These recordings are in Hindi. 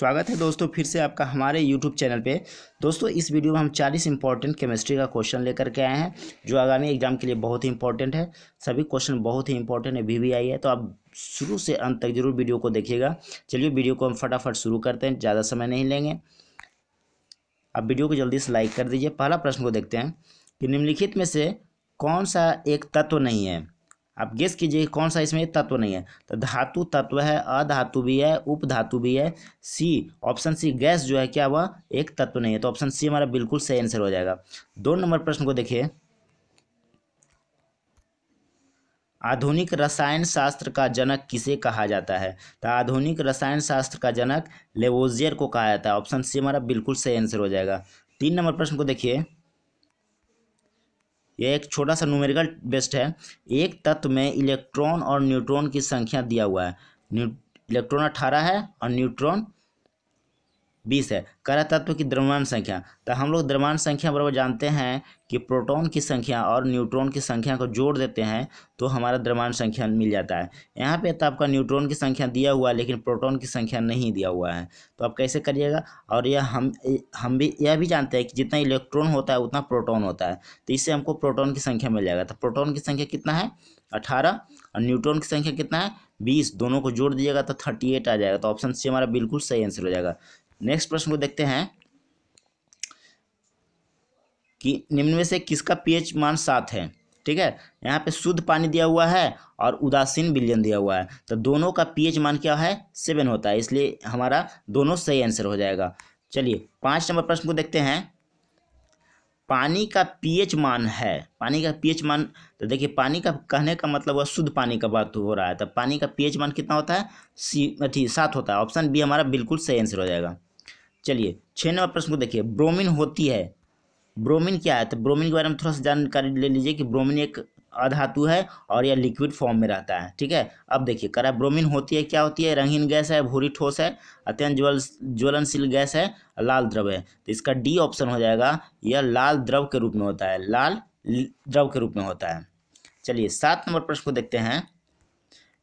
स्वागत है दोस्तों फिर से आपका हमारे YouTube चैनल पे। दोस्तों इस वीडियो में हम 40 इंपॉर्टेंट केमिस्ट्री का क्वेश्चन लेकर के आए हैं जो आगामी एग्जाम के लिए बहुत ही इंपॉर्टेंट है। सभी क्वेश्चन बहुत ही इंपॉर्टेंट है, VVI है, तो आप शुरू से अंत तक जरूर वीडियो को देखिएगा। चलिए वीडियो को हम फटाफट शुरू करते हैं, ज़्यादा समय नहीं लेंगे। आप वीडियो को जल्दी से लाइक कर दीजिए। पहला प्रश्न को देखते हैं कि निम्नलिखित में से कौन सा एक तत्व नहीं है। आप गेस कीजिए कौन सा इसमें तत्व नहीं है। तो धातु तत्व है, अधातु भी है, उपधातु भी है। सी, ऑप्शन सी गैस जो है क्या वह एक तत्व नहीं है। तो ऑप्शन सी हमारा बिल्कुल सही आंसर हो जाएगा। 2 नंबर प्रश्न को देखिए, आधुनिक रसायन शास्त्र का जनक किसे कहा जाता है। तो आधुनिक रसायन शास्त्र का जनक लेवोजियर को कहा जाता है। ऑप्शन सी हमारा बिल्कुल सही आंसर हो जाएगा। 3 नंबर प्रश्न को देखिए, यह एक छोटा सा न्यूमेरिकल बेस्ड है। एक तत्व में इलेक्ट्रॉन और न्यूट्रॉन की संख्या दिया हुआ है। इलेक्ट्रॉन 18 है और न्यूट्रॉन 20 है। कह तत्व की द्रव्यमान संख्या। तो हम लोग द्रव्यमान संख्या बराबर जानते हैं कि प्रोटॉन की संख्या और न्यूट्रॉन की संख्या को जोड़ देते हैं तो हमारा द्रव्यमान संख्या मिल जाता है। यहाँ पे तो आपका न्यूट्रॉन की संख्या दिया हुआ है लेकिन प्रोटॉन की संख्या नहीं दिया हुआ है, तो आप कैसे करिएगा। और यह हम भी यह भी जानते हैं कि जितना इलेक्ट्रॉन होता है उतना प्रोटॉन होता है, तो इससे हमको प्रोटॉन की संख्या मिल जाएगा। तो प्रोटॉन की संख्या कितना है 18 और न्यूट्रॉन की संख्या कितना है 20, दोनों को जोड़ दीजिएगा तो 38 आ जाएगा। तो ऑप्शन सी हमारा बिल्कुल सही आंसर हो जाएगा। नेक्स्ट प्रश्न को देखते हैं कि निम्न में से किसका pH मान 7 है। ठीक है, यहाँ पे शुद्ध पानी दिया हुआ है और उदासीन विलयन दिया हुआ है, तो दोनों का pH मान क्या है 7 होता है, इसलिए हमारा दोनों सही आंसर हो जाएगा। चलिए 5 नंबर प्रश्न को देखते हैं, पानी का pH मान है। पानी का pH मान, तो देखिए पानी का कहने का मतलब वह शुद्ध पानी का बात हो रहा है, तो पानी का pH मान कितना होता है 7 होता है। ऑप्शन बी हमारा बिल्कुल सही आंसर हो जाएगा। चलिए 6 नंबर प्रश्न को देखिए, ब्रोमीन होती है। ब्रोमीन क्या है, तो ब्रोमीन के बारे में थोड़ा सा जानकारी ले लीजिए कि ब्रोमीन एक अधातु है और यह लिक्विड फॉर्म में रहता है। ठीक है, अब देखिए करा ब्रोमीन होती है, क्या होती है, रंगीन गैस है, भूरी ठोस है, अत्यंत ज्वलनशील गैस है, लाल द्रव है। तो इसका डी ऑप्शन हो जाएगा, यह लाल द्रव के रूप में होता है, लाल द्रव के रूप में होता है। चलिए 7 नंबर प्रश्न को देखते हैं,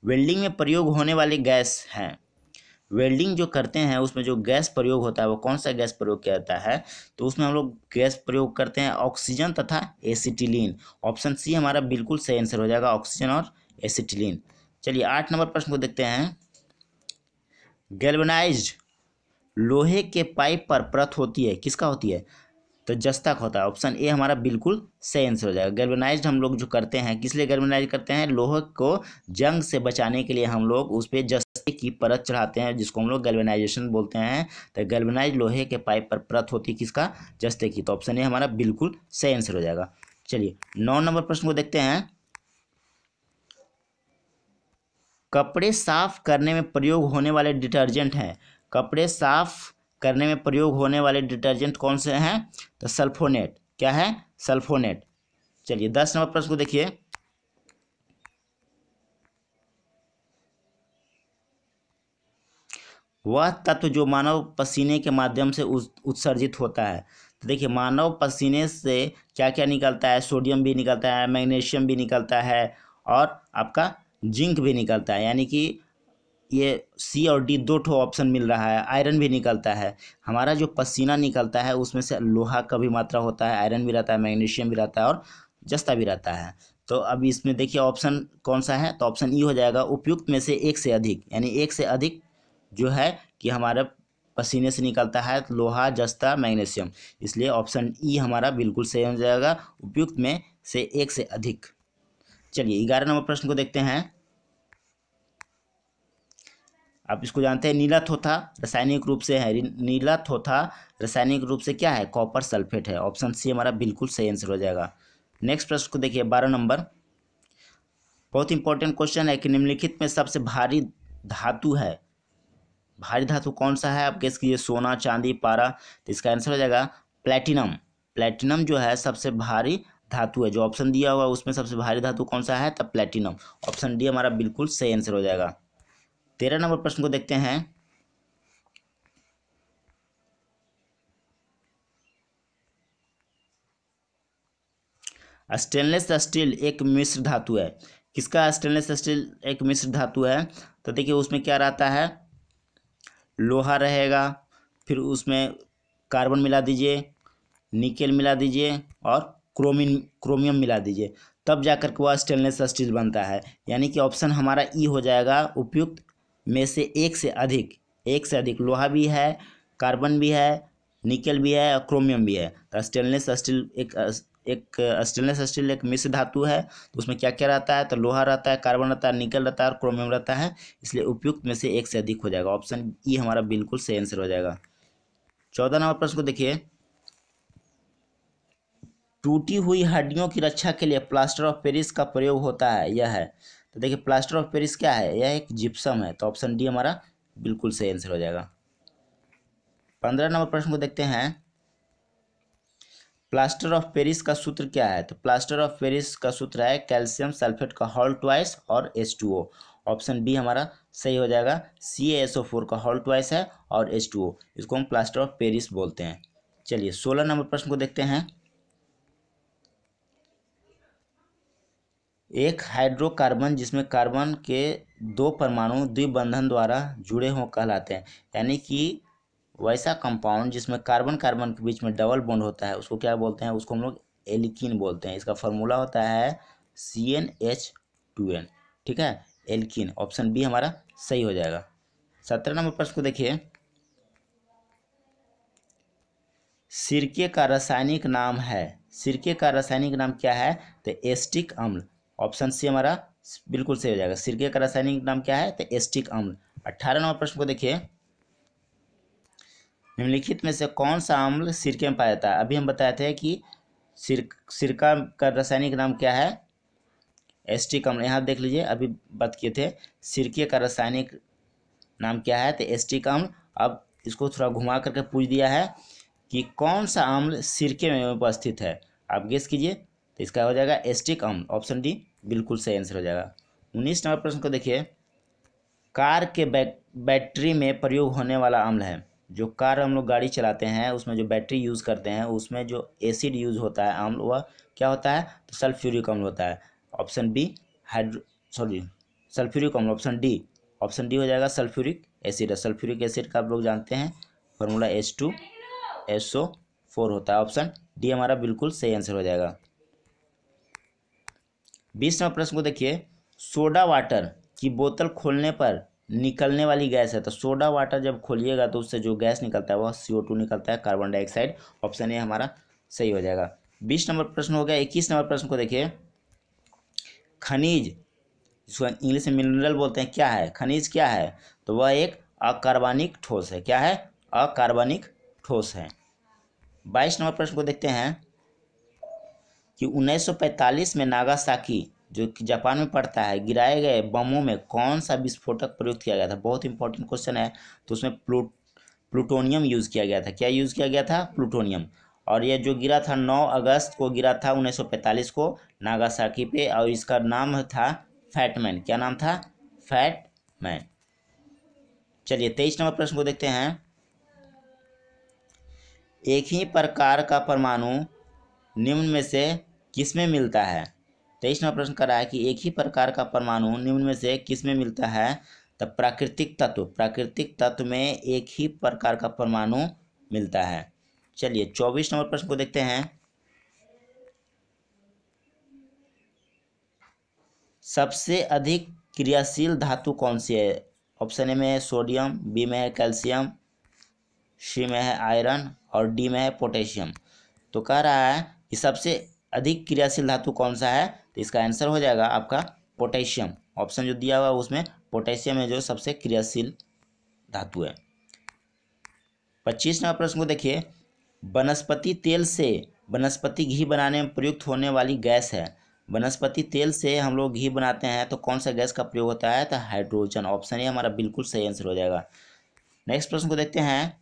वेल्डिंग में प्रयोग होने वाली गैस है। वेल्डिंग जो करते हैं उसमें जो गैस प्रयोग होता है वो कौन सा गैस प्रयोग किया जाता है, तो उसमें हम लोग गैस प्रयोग करते हैं ऑक्सीजन तथा एसिटिलीन। ऑप्शन सी हमारा बिल्कुल सही आंसर हो जाएगा, ऑक्सीजन और एसिटिलीन। चलिए 8 नंबर प्रश्न को देखते हैं, गैल्वेनाइज्ड लोहे के पाइप पर परत होती है, किसका होती है, तो जस्ता होता है। ऑप्शन ए हमारा बिल्कुल सही आंसर हो जाएगा। गैल्वेनाइज्ड हम लोग जो करते हैं, किस लिए गैल्वेनाइज करते हैं, लोहे को जंग से बचाने के लिए हम लोग उस पर जस्ते की परत चढ़ाते हैं जिसको हम लोग गैल्वेनाइजेशन बोलते हैं। तो गैल्वेनाइज्ड लोहे के पाइप पर परत होती है किसका, जस्ते की। तो ऑप्शन ए हमारा बिल्कुल सही आंसर हो जाएगा। चलिए 9 नंबर प्रश्न को देखते हैं, कपड़े साफ करने में प्रयोग होने वाले डिटर्जेंट हैं। कपड़े साफ करने में प्रयोग होने वाले डिटर्जेंट कौन से हैं, तो सल्फोनेट। क्या है, सल्फोनेट। चलिए 10 नंबर प्रश्न को देखिए, वह तत्व जो मानव पसीने के माध्यम से उत्सर्जित होता है। तो देखिए मानव पसीने से क्या क्या निकलता है, सोडियम भी निकलता है, मैग्नीशियम भी निकलता है और आपका जिंक भी निकलता है, यानी कि ये सी और डी 2 ऑप्शन मिल रहा है। आयरन भी निकलता है। हमारा जो पसीना निकलता है उसमें से लोहा का भी मात्रा होता है, आयरन भी रहता है, मैग्नीशियम भी रहता है और जस्ता भी रहता है। तो अब इसमें देखिए ऑप्शन कौन सा है, तो ऑप्शन ई हो जाएगा, उपयुक्त में से एक से अधिक, यानी एक से अधिक जो है कि हमारे पसीने से निकलता है लोहा, जस्ता, मैग्नीशियम, इसलिए ऑप्शन ई हमारा बिल्कुल सही हो जाएगा, उपयुक्त में से एक से अधिक। चलिए 11 नंबर प्रश्न को देखते हैं, आप इसको जानते हैं, नीला थोथा रासायनिक रूप से है, नीला थोथा रासायनिक रूप से क्या है, कॉपर सल्फेट है। ऑप्शन सी हमारा बिल्कुल सही आंसर हो जाएगा। नेक्स्ट प्रश्न को देखिए 12 नंबर, बहुत इंपॉर्टेंट क्वेश्चन है कि निम्नलिखित में सबसे भारी धातु है। भारी धातु कौन सा है, आप गेस कीजिए, सोना, चांदी, पारा। तो इसका आंसर हो जाएगा प्लेटिनम। प्लेटिनम जो है सबसे भारी धातु है, जो ऑप्शन दिया हुआ उसमें सबसे भारी धातु कौन सा है, तब प्लेटिनम। ऑप्शन डी हमारा बिल्कुल सही आंसर हो जाएगा। 13 नंबर प्रश्न को देखते हैं, स्टेनलेस स्टील एक मिश्र धातु है। किसका स्टेनलेस स्टील एक मिश्र धातु है, तो देखिए उसमें क्या रहता है, लोहा रहेगा, फिर उसमें कार्बन मिला दीजिए, निकेल मिला दीजिए और क्रोमियम मिला दीजिए, तब जाकर के वह स्टेनलेस स्टील बनता है। यानी कि ऑप्शन हमारा ई हो जाएगा उपयुक्त में से एक से अधिक लोहा भी है, कार्बन भी है, निकेल भी है और क्रोमियम भी है। तो स्टेनलेस स्टील स्टेनलेस स्टील एक मिश्र धातु है। तो उसमें क्या क्या रहता है, तो लोहा रहता है, कार्बन रहता है, निकेल रहता है और क्रोमियम रहता है। इसलिए उपयुक्त में से एक से अधिक हो जाएगा। ऑप्शन ई हमारा बिल्कुल सही आंसर हो जाएगा। 14 नंबर प्रश्न को देखिए, टूटी हुई हड्डियों की रक्षा के लिए प्लास्टर ऑफ पेरिस का प्रयोग होता है, यह है। तो देखिए प्लास्टर ऑफ पेरिस क्या है, यह एक जिप्सम है। तो ऑप्शन डी हमारा बिल्कुल सही आंसर हो जाएगा। 15 नंबर प्रश्न को देखते हैं, प्लास्टर ऑफ पेरिस का सूत्र क्या है। तो प्लास्टर ऑफ पेरिस का सूत्र है कैल्शियम सल्फेट का होल ट्वाइस और H2O। ऑप्शन बी हमारा सही हो जाएगा। CaSO4 का होल ट्वाइस है और H2O, इसको हम प्लास्टर ऑफ पेरिस बोलते हैं। चलिए 16 नंबर प्रश्न को देखते हैं, एक हाइड्रोकार्बन जिसमें कार्बन के दो परमाणु द्विबंधन द्वारा जुड़े हों कहलाते हैं। यानी कि वैसा कंपाउंड जिसमें कार्बन कार्बन के बीच में डबल बॉन्ड होता है उसको क्या बोलते हैं, उसको हम लोग एल्कीन बोलते हैं। इसका फॉर्मूला होता है CnH2n। ठीक है, एल्कीन। ऑप्शन बी हमारा सही हो जाएगा। 17 नंबर प्रश्न को देखिए, सिरके का रासायनिक नाम है, सिरके का रासायनिक नाम क्या है, तो एस्टिक अम्ल। ऑप्शन सी हमारा बिल्कुल सही हो जाएगा। सिरके का रासायनिक नाम क्या है, तो एस्टिक अम्ल। 18 नंबर प्रश्न को देखिए, निम्नलिखित में से कौन सा अम्ल सिरके में पाया जाता है। अभी हम बताए थे कि सिरका का रासायनिक नाम क्या है, एस्टिक अम्ल। यहाँ देख लीजिए, अभी बात किए थे सिरके का रासायनिक नाम क्या है, तो एस्टिक अम्ल। अब इसको थोड़ा घुमा करके पूछ दिया है कि कौन सा अम्ल सिरके में उपस्थित है, आप गेस कीजिए। तो इसका हो जाएगा एस्टिक अम्ल। ऑप्शन डी बिल्कुल सही आंसर हो जाएगा। 19 नंबर प्रश्न को देखिए, कार के बैटरी में प्रयोग होने वाला अम्ल है। जो कार हम लोग गाड़ी चलाते हैं उसमें जो बैटरी यूज़ करते हैं उसमें जो एसिड यूज़ होता है अम्ल, वह क्या होता है, तो सल्फ्यूरिक अम्ल होता है। ऑप्शन बी सल्फ्यूरिक अम्ल। ऑप्शन डी हो जाएगा सल्फ्यूरिक एसिड। सल्फ्यूरिक एसिड का आप लोग जानते हैं फॉर्मूला H2SO4 होता है। ऑप्शन डी हमारा बिल्कुल सही आंसर हो जाएगा। 20 नंबर प्रश्न को देखिए, सोडा वाटर की बोतल खोलने पर निकलने वाली गैस है। तो सोडा वाटर जब खोलिएगा तो उससे जो गैस निकलता है वह CO2 निकलता है, कार्बन डाइऑक्साइड। ऑप्शन ए हमारा सही हो जाएगा। 20 नंबर प्रश्न हो गया। 21 नंबर प्रश्न को देखिए, खनिज, जिसको इंग्लिश में मिनरल बोलते हैं, क्या है, खनिज क्या है, तो वह एक अकार्बनिक ठोस है। क्या है, अकार्बनिक ठोस है। 22 नंबर प्रश्न को देखते हैं कि 1945 में नागासाकी जो कि जापान में पड़ता है, गिराए गए बमों में कौन सा विस्फोटक प्रयुक्त किया गया था। बहुत इंपॉर्टेंट क्वेश्चन है। तो उसमें प्लूटोनियम यूज़ किया गया था। क्या यूज़ किया गया था, प्लूटोनियम। और यह जो गिरा था 9 अगस्त को गिरा था 1945 को नागासाकी पे, और इसका नाम था फैटमैन। क्या नाम था, फैटमैन। चलिए 23 नंबर प्रश्न को देखते हैं, एक ही प्रकार का परमाणु निम्न में से किसमें मिलता है। 23 नंबर प्रश्न कर रहा है कि एक ही प्रकार का परमाणु निम्न में से किसमें मिलता है, तो प्राकृतिक तत्व में एक ही प्रकार का परमाणु मिलता है। चलिए 24 नंबर प्रश्न को देखते हैं, सबसे अधिक क्रियाशील धातु कौन सी है। ऑप्शन ए में है सोडियम, बी में है कैल्शियम, सी में है आयरन और डी में है पोटेशियम। तो कह रहा है कि सबसे अधिक क्रियाशील धातु कौन सा है, तो इसका आंसर हो जाएगा आपका पोटेशियम। ऑप्शन जो दिया हुआ है उसमें पोटेशियम है जो सबसे क्रियाशील धातु है। 25 नंबर प्रश्न को देखिए, वनस्पति तेल से वनस्पति घी बनाने में प्रयुक्त होने वाली गैस है। वनस्पति तेल से हम लोग घी बनाते हैं तो कौन सा गैस का प्रयोग होता है, तो हाइड्रोजन। ऑप्शन ए हमारा बिल्कुल सही आंसर हो जाएगा। नेक्स्ट प्रश्न को देखते हैं,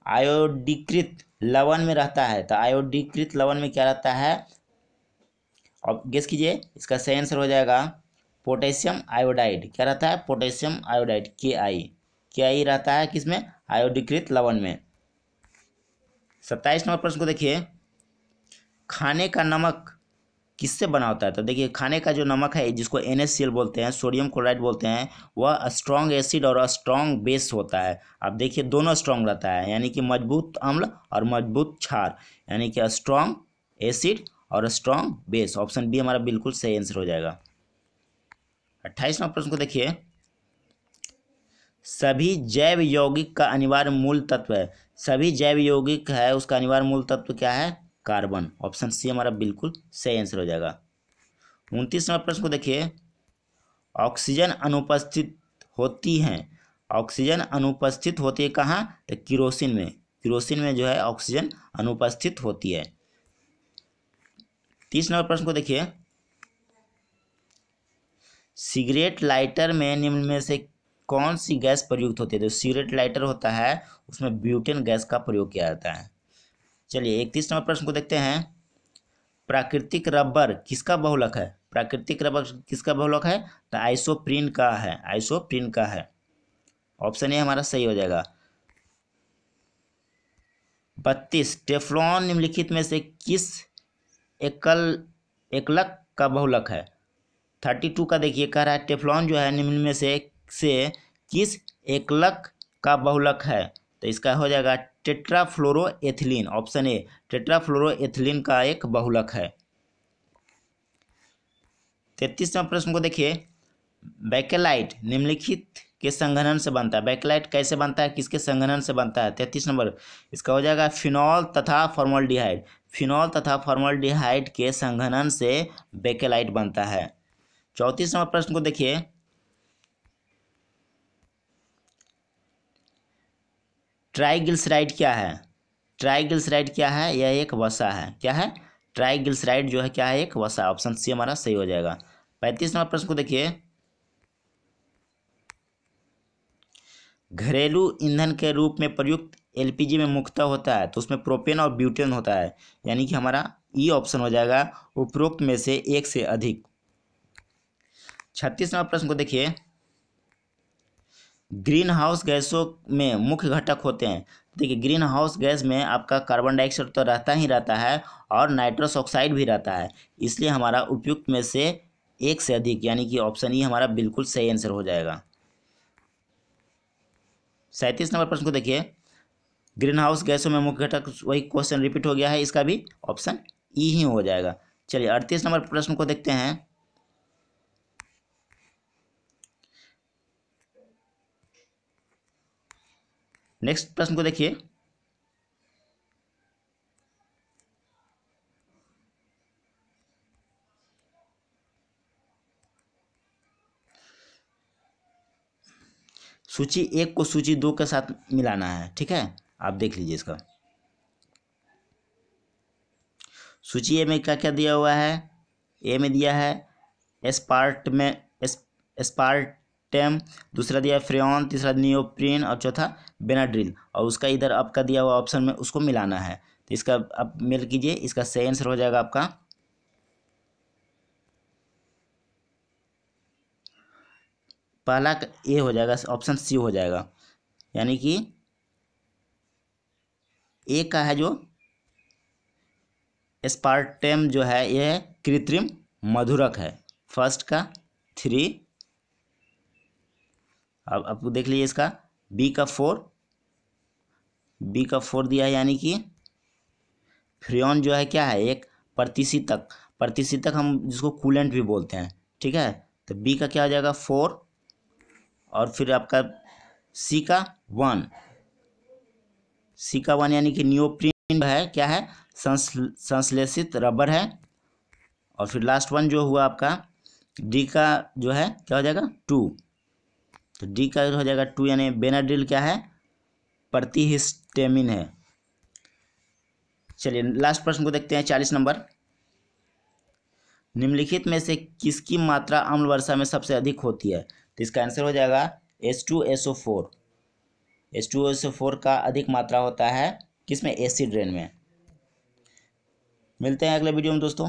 आयोडीकृत लवण में रहता है। तो आयोडीकृत लवण में क्या रहता है, अब गेस कीजिए। इसका सही आंसर हो जाएगा पोटेशियम आयोडाइड। क्या रहता है, पोटेशियम आयोडाइड, के आई रहता है किसमें, आयोडीकृत लवण में। 27 नंबर प्रश्न को देखिए, खाने का नमक किससे बना होता है? तो देखिए खाने का जो नमक है जिसको NaCl बोलते हैं, सोडियम क्लोराइड बोलते हैं, वह स्ट्रॉन्ग एसिड और स्ट्रॉन्ग बेस होता है। अब देखिए दोनों स्ट्रॉन्ग रहता है, यानी कि मजबूत अम्ल और मजबूत क्षार, यानी कि स्ट्रॉन्ग एसिड और स्ट्रॉन्ग बेस। ऑप्शन बी हमारा बिल्कुल सही आंसर हो जाएगा। 28वां प्रश्न को देखिए, सभी जैव यौगिक का अनिवार्य मूल तत्व है। सभी जैव यौगिक है उसका अनिवार्य मूल तत्व क्या है? कार्बन। ऑप्शन सी हमारा बिल्कुल सही आंसर हो जाएगा। 29वां प्रश्न को देखिए, ऑक्सीजन अनुपस्थित होती है। ऑक्सीजन अनुपस्थित होती है कहाँ? तो किरोसिन में। किरोसिन में जो है ऑक्सीजन अनुपस्थित होती है। 30 नंबर प्रश्न को देखिए, सिगरेट लाइटर में निम्न में से कौन सी गैस प्रयुक्त होती है? तो सिगरेट लाइटर होता है उसमें ब्यूटेन गैस का प्रयोग किया जाता है। चलिए 31 नंबर प्रश्न को देखते हैं, प्राकृतिक रबर किसका बहुलक है? प्राकृतिक रबर किसका बहुलक है? तो आइसोप्रीन का है। आइसोप्रीन का है। ऑप्शन ए हमारा सही हो जाएगा। 32, टेफ्लॉन निम्नलिखित में से किस एकलक का बहुलक है? 32 का देखिए कह रहा है टेफ्लॉन जो है निम्न में से किस एकलक का बहुलक है? तो इसका हो जाएगा टेट्राफ्लोरोएथिलीन। ऑप्शन ए टेट्राफ्लोरोएथिलीन का एक बहुलक है। 33वां प्रश्न को देखिए, बेकेलाइट निम्नलिखित के संघनन से बनता है। बेकेलाइट कैसे बनता है, किसके संघनन से बनता है? 33 नंबर इसका हो जाएगा फिनॉल तथा फॉर्मल्डिहाइड। फिनॉल तथा फॉर्मल्डिहाइड के संघनन से बेकेलाइट बनता है। 34 नंबर प्रश्न को देखिए, ट्राइग्लिसराइड क्या है? ट्राइग्लिसराइड क्या है? यह एक वसा है। क्या है? ट्राइग्लिसराइड जो है क्या है? एक वसा। ऑप्शन सी हमारा सही हो जाएगा। 35 नंबर प्रश्न को देखिए, घरेलू ईंधन के रूप में प्रयुक्त LPG में मुख्यतः होता है, तो उसमें प्रोपेन और ब्यूटेन होता है, यानी कि हमारा ई ऑप्शन हो जाएगा उपरोक्त में से एक से अधिक। 36 नंबर प्रश्न को देखिए, ग्रीन हाउस गैसों में मुख्य घटक होते हैं। देखिए ग्रीन हाउस गैस में आपका कार्बन डाइऑक्साइड तो रहता ही रहता है और नाइट्रस ऑक्साइड भी रहता है, इसलिए हमारा उपयुक्त में से एक से अधिक, यानी कि ऑप्शन ई हमारा बिल्कुल सही आंसर हो जाएगा। 37 नंबर प्रश्न को देखिए, ग्रीन हाउस गैसों में मुख्य घटक, वही क्वेश्चन रिपीट हो गया है, इसका भी ऑप्शन ई ही हो जाएगा। चलिए 38 नंबर प्रश्न को देखते हैं, नेक्स्ट प्रश्न को देखिए, सूची 1 को सूची 2 के साथ मिलाना है। ठीक है, आप देख लीजिए इसका। सूची ए में क्या क्या दिया हुआ है? ए में दिया है एस्पार्टेम, दूसरा दिया है फ्रेऑन, तीसरा नियोप्रीन और चौथा बेनाड्रिल, और उसका इधर आपका दिया हुआ ऑप्शन में उसको मिलाना है। तो इसका आप मेल कीजिए, इसका सही आंसर हो जाएगा आपका पहला ए हो जाएगा, ऑप्शन सी हो जाएगा, यानी कि ए का है जो एस्पार्टेम जो है यह कृत्रिम मधुरक है। फर्स्ट का 3, अब आपको देख लीजिए इसका बी का 4 दिया है, यानी कि फ्रेऑन जो है क्या है? एक प्रतिशीतक हम जिसको कूलेंट भी बोलते हैं। ठीक है, तो बी का क्या हो जाएगा? 4, और फिर आपका सी का 1 यानी कि नियोप्रीन है क्या है? संश्लेषित रबर है। और फिर लास्ट वन जो हुआ आपका डी का जो है क्या हो जाएगा? 2, तो डी का हो जाएगा 2, यानी बेनाड्रिल क्या है? प्रतिहिस्टेमिन है। चलिए लास्ट प्रश्न को देखते हैं, 40 नंबर, निम्नलिखित में से किसकी मात्रा अम्ल वर्षा में सबसे अधिक होती है? तो इसका आंसर हो जाएगा H2SO4। H2SO4 का अधिक मात्रा होता है किसमें? एसिड रेन में। मिलते हैं अगले वीडियो में दोस्तों।